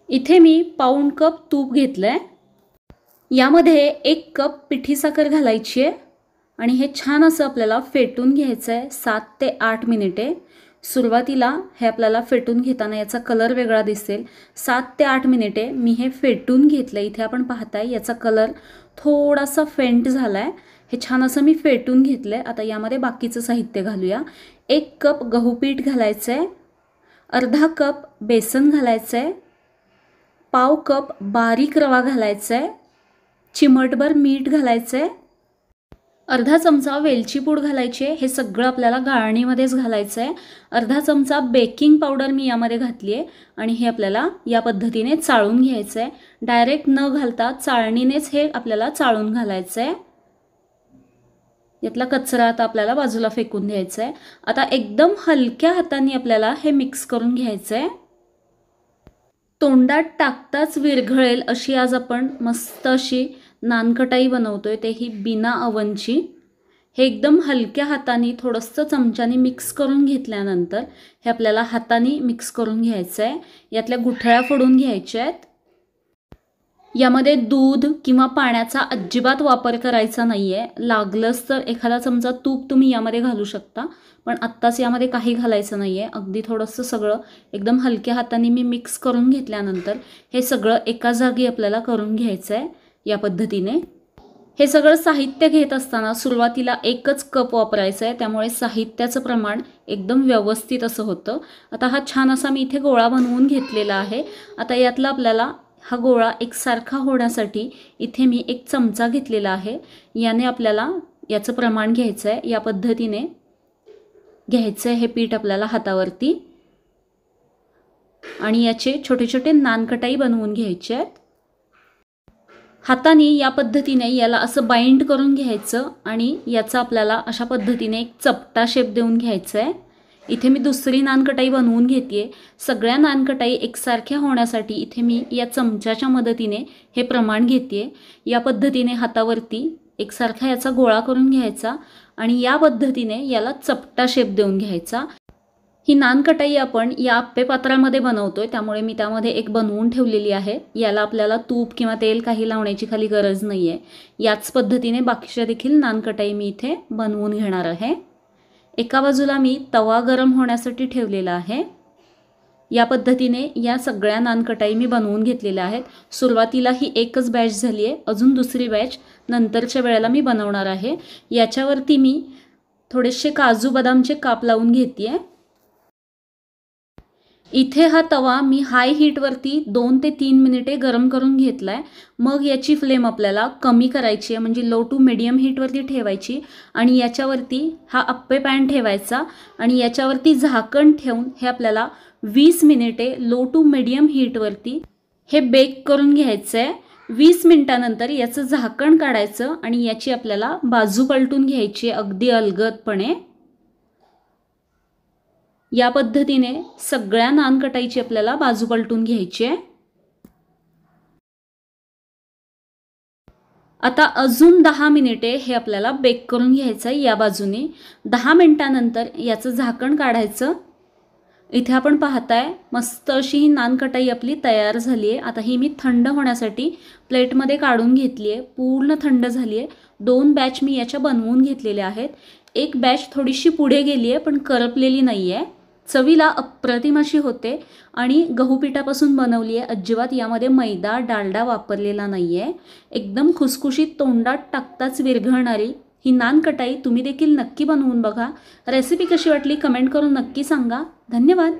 इथे मी पाऊण कप तूप घेतलंय। यामध्ये 1 कप पिठी साखर घालायची आहे आणि हे छान असं आपल्याला फेटून घ्यायचं आहे 7 ते 8 मिनिटे। सुरुवातीला हे आपल्याला फेटून घेताना याचा कलर वेगळा दिसेल। 7 ते 8 मिनिटे मी हे फेटून घेतलं। इथे आपण पाहताय याचा कलर थोडासा फेंट झालाय। हे छान असं मी फेटून घेतलंय। आता यामध्ये बाकीचं साहित्य घालूया। 1 कप गहू पीठ घालायचंय, अर्धा कप बेसन घालायचंय, पाव कप बारीक रवा घालायचंय, चिमटभर मीठ घालायचंय, अर्धा चमचा वेलची पूड घालायची आहे। हे सगळं आपल्याला गाळणीमध्येच घालायचं आहे। अर्धा चमचा बेकिंग पावडर मी यामध्ये घातली आहे आणि हे आपल्याला या पद्धतीने चाळून घ्यायचं आहे। डायरेक्ट न घालता चाळणीनेच हे आपल्याला चाळून घालायचं आहे। यातला कचरा आता आपल्याला बाजूला फेकून द्यायचा आहे। आता एकदम हलक्या हाताने आपल्याला हे मिक्स करून घ्यायचं आहे। तोंडात टाकताच विरघळेल अशी आज आपण मस्त अशी नानकटाई बनवतोय, तेही बिना अवनची। हे एकदम हलक्या हाताने थोडंसं चमच्याने मिक्स करून घेतल्यानंतर हे आपल्याला हाताने मिक्स करून घ्यायचं आहे। यातल्या गुठळ्या फोडून घ्यायच्या आहेत। यामध्ये दूध किंवा पाण्याचा अजिबात वापर करायचा नाहीये। लागलंच तर एखादा चमचा तूप तुम्ही यामध्ये घालू शकता, पण आत्ताच यामध्ये काही घालायचं नाहीये। अगदी थोडंसं सगळं एकदम हलक्या हाताने मी मिक्स करून घेतल्यानंतर हे सगळं एका जागी आपल्याला करून घ्यायचं आहे या पद्धतीने। हे सगळं साहित्य घेत असताना सुरुवातीला 1च कप वापरायचं आहे, त्यामुळे साहित्याचं प्रमाण एकदम व्यवस्थित असं होतं। आता हा छान असा मी इथे गोळा बनवून घेतलेला आहे। आता यातला आपल्याला हा गोळा एकसारखा होण्यासाठी इथे मी 1 चमचा घेतलेला आहे। याने आपल्याला याचं प्रमाण घ्यायचं आहे। या पद्धतीने घ्यायचं आहे हे पीठ आपल्याला हातावरती आणि याचे छोटे छोटे नानकटाई बनवून घ्यायचे आहेत। हाताने या पद्धतीने याला असं बाइंड करून घ्यायचं आणि याचा आपल्याला अशा पद्धतीने एक चपटा शेप देऊन घ्यायचा आहे। इथे मी दुसरी नानकटाई बनवून घेतेय। सगळ्या नानकटाई एकसारख्या होण्यासाठी इथे मी या चमच्याच्या मदतीने हे प्रमाण घेतेय। या पद्धतीने हातावरती एकसारखा याचा गोळा करून घ्यायचा आणि या पद्धतीने याला चपटा शेप देऊन घ्यायचा। ही नानकटाई आपण या आप्पे पात्रामध्ये बनवतोय, त्यामुळे मी त्यामध्ये एक बनवून ठेवलेली आहे। याला आपल्याला तूप किंवा तेल काही लावण्याची खाली गरज नाहीये। याच पद्धतीने बाकीच्या देखील नानकटाई मी इथे बनवून घेणार आहे। एका बाजूला मी तवा गरम होण्यासाठी ठेवलेला आहे। या पद्धतीने या सगळ्या नानकटाई मी बनवून घेतलेल्या आहेत। सुरुवातीला ही एकच बॅच झाली आहे, अजून दुसरी बॅच नंतरच्या वेळेला मी बनवणार आहे। याच्यावरती मी थोडेसे काजू बदामचे काप लावून घेतेय। इथे हा तवा मी हाय हीटवरती 2 ते 3 मिनिटे गरम करून घेतलाय। मग याची फ्लेम आपल्याला कमी करायची आहे, म्हणजे लो टू मीडियम हीटवरती ठेवायची आणि याच्यावरती हा अप्पे पॅन ठेवायचा आणि याच्यावरती झाकण ठेवून हे आपल्याला 20 मिनिटे लो टू मीडियम हीटवरती हे बेक करून घ्यायचं आहे। 20 मिनिटानंतर याचं झाकण काढायचं आणि याची आपल्याला बाजू पलटून घ्यायची अगदी अलगदपणे। या पद्धतीने सगळ्या नानकटाईची आपल्याला बाजू पलटून घ्यायची आहे। आता अजून 10 मिनिटे हे आपल्याला बेक करून घ्यायचं आहे या बाजूने। 10 मिनिटानंतर याचं झाकण काढायचं। इथे आपण पाहताय मस्त अशी ही नानकटाई आपली तयार झाली आहे। आता ही मी थंड होण्यासाठी प्लेटमध्ये काढून घेतली आहे। पूर्ण थंड झाली आहे। 2 बॅच मी याच्या बनवून घेतलेल्या आहेत। एक बॅच थोडीशी पुढे गेली आहे पण करपलेली नाही आहे। चवीला अप्रतिम अशी होते आणि गहू पिठापासून बनवली आहे। अजिबात यामध्ये मैदा डालडा वापरलेला नाही आहे। एकदम खुसखुशीत तोंडात टाकताच विरघळणारी ही नानकटाई तुम्ही देखील नक्की बनवून बघा। रेसिपी कशी वाटली कमेंट करून नक्की सांगा। धन्यवाद।